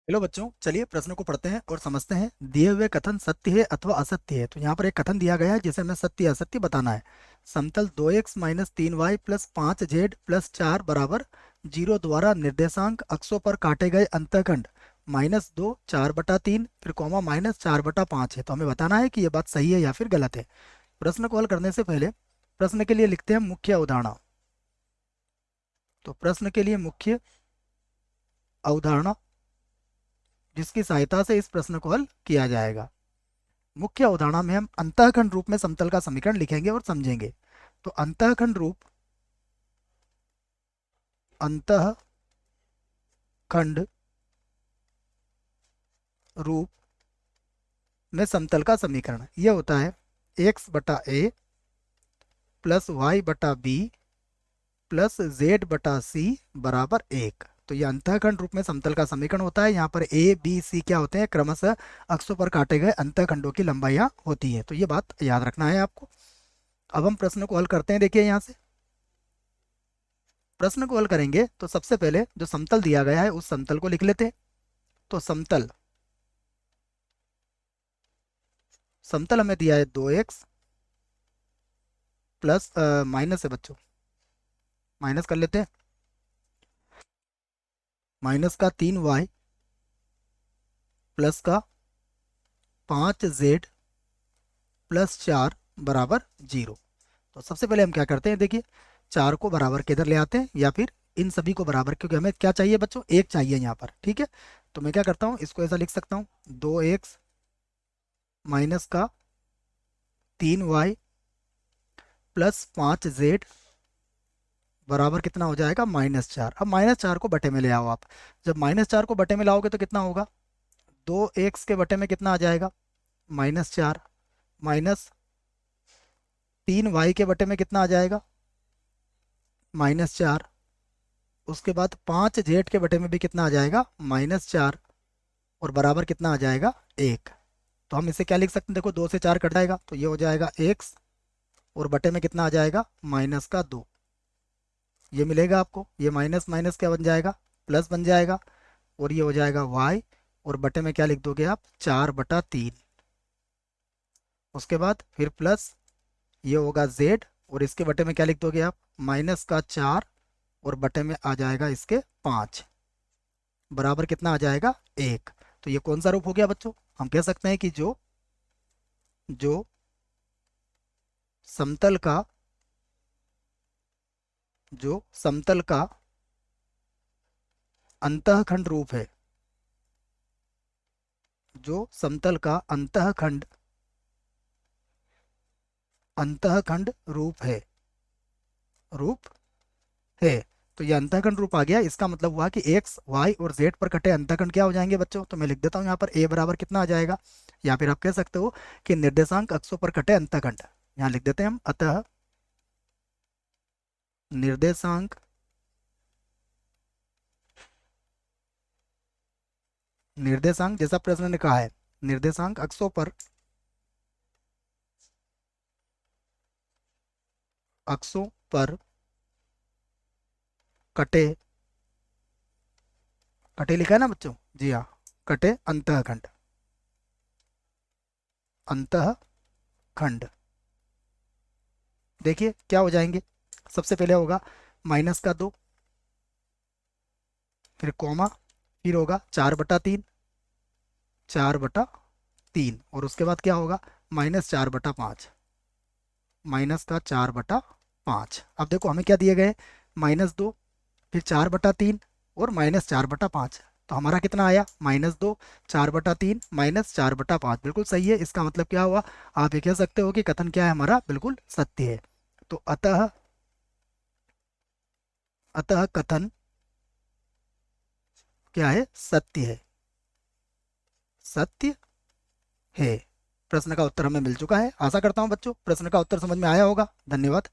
Hello बच्चों, चलिए प्रश्न को पढ़ते हैं और समझते हैं। दिए हुए कथन सत्य है अथवा असत्य है। तो यहाँ पर एक कथन दिया गया है जिसे हमें सत्य असत्य बताना है। समतल 2x-3y प्लस 5z+4 बराबर 0 द्वारा निर्देशांक अक्षों पर काटे गए अंतःखंड -2 4/3 फिर कॉमा -4/5 है। तो हमें बताना है कि ये बात सही है या फिर गलत है। प्रश्न को हल करने से पहले प्रश्न के लिए लिखते हैं मुख्य अवधारणा। तो प्रश्न के लिए मुख्य अवधारणा जिसकी सहायता से इस प्रश्न को हल किया जाएगा। मुख्य अवधारणा में हम अंतःखंड रूप में समतल का समीकरण लिखेंगे और समझेंगे। तो अंतःखंड रूप में समतल का समीकरण यह होता है x/a plus y/b plus z/c बराबर 1। तो यह अंतःखंड रूप में समतल का समीकरण होता है। यहाँ पर a b c क्या होते हैं? क्रमशः अक्षों पर काटे गए अंतःखंडों की लंबाइयाँ होती है। तो ये बात याद रखना है आपको। अब हम प्रश्न को हल करते हैं। देखिए यहाँ से प्रश्न को हल करेंगे तो सबसे पहले जो समतल दिया गया है उस समतल को लिख लेते हैं। तो समतल समतल हमें दिया है 2x प्लस माइनस है बच्चों, माइनस कर लेते हैं। माइनस का 3y प्लस का 5z+4 बराबर 0। तो सबसे पहले हम क्या करते हैं? देखिए, 4 को बराबर किधर ले आते हैं या फिर इन सभी को बराबर, क्योंकि हमें क्या चाहिए बच्चों? 1 चाहिए यहाँ पर। ठीक है, तो मैं क्या करता हूँ, इसको ऐसा लिख सकता हूँ 2x माइनस का 3y प्लस 5z बराबर कितना हो जाएगा? -4। अब -4 को बटे में ले आओ आप। जब -4 को बटे में लाओगे तो कितना होगा? 2x के बटे में कितना आ जाएगा? -4 माइनस 3y के बटे में कितना आ जाएगा? -4। उसके बाद 5z के बटे में भी कितना आ जाएगा? -4। और बराबर कितना आ जाएगा? 1। तो हम इसे क्या लिख सकते हैं? देखो, 2 से 4 कट जाएगा तो ये हो जाएगा x और बटे में कितना आ जाएगा? -2। ये मिलेगा आपको। ये माइनस माइनस क्या बन जाएगा? प्लस बन जाएगा। और ये हो जाएगा y और बटे में क्या लिख दोगे आप? 4/3। उसके बाद फिर प्लस ये होगा z और इसके बटे में क्या लिख दोगे आप? -4 और बटे में आ जाएगा इसके 5 बराबर कितना आ जाएगा? 1। तो ये कौन सा रूप हो गया बच्चों? हम कह सकते हैं कि जो जो समतल का जो समतल का अंतःखंड रूप है, जो समतल का अंतःखंड रूप है। तो ये अंतःखंड रूप आ गया। इसका मतलब हुआ कि x y और z पर कटे अंतःखंड क्या हो जाएंगे बच्चों? तो मैं लिख देता हूँ यहाँ पर a बराबर कितना आ जाएगा, या फिर आप कह सकते हो कि निर्देशांक अक्षों पर कटे अंतःखंड। यहाँ लिख देते हैं हम, अतः निर्देशांक निर्देशांक जैसा प्रश्न ने कहा है, निर्देशांक अक्षों पर कटे कटे लिखा है ना बच्चों? जी हाँ, कटे अंतःखंड देखिए क्या हो जाएंगे। सबसे पहले होगा -2, फिर कॉमा, फिर होगा 4/3, 4/3 और उसके बाद क्या होगा? -4/5, -4/5। अब देखो हमें क्या दिए गए? -2, फिर 4/3 और -4/5। तो हमारा कितना आया? -2, 4/3, -4/5। बिल्कुल सही है। इसका मतलब क्या हुआ? आप ये कह सकते हो कि कथन क्या है हमारा? बिल्कुल सत्य है। तो अतः अतः कथन क्या है? सत्य है, सत्य है। प्रश्न का उत्तर हमें मिल चुका है। आशा करता हूं बच्चों प्रश्न का उत्तर समझ में आया होगा। धन्यवाद।